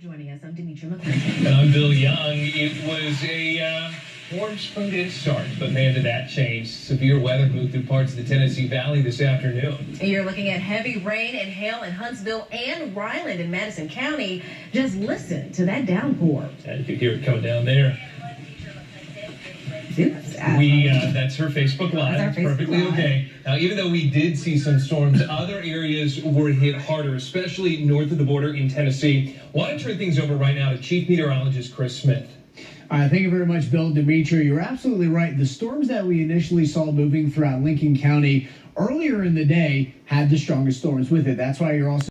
Joining us, I'm Demetria McClinton. And I'm Bill Young. It was a warm spring start, but man, did that change. Severe weather moved through parts of the Tennessee Valley this afternoon. You're looking at heavy rain and hail in Huntsville and Ryland in Madison County. Just listen to that downpour. And you can hear it coming down there. That's her Facebook Live. That's our Facebook Perfectly Live. okay. Now, even though we did see some storms, other areas were hit harder, especially north of the border in Tennessee. Want to turn things over right now to Chief Meteorologist Chris Smith. Thank you very much, Bill. Demetria, you're absolutely right. The storms that we initially saw moving throughout Lincoln County earlier in the day had the strongest storms with it. That's why you're also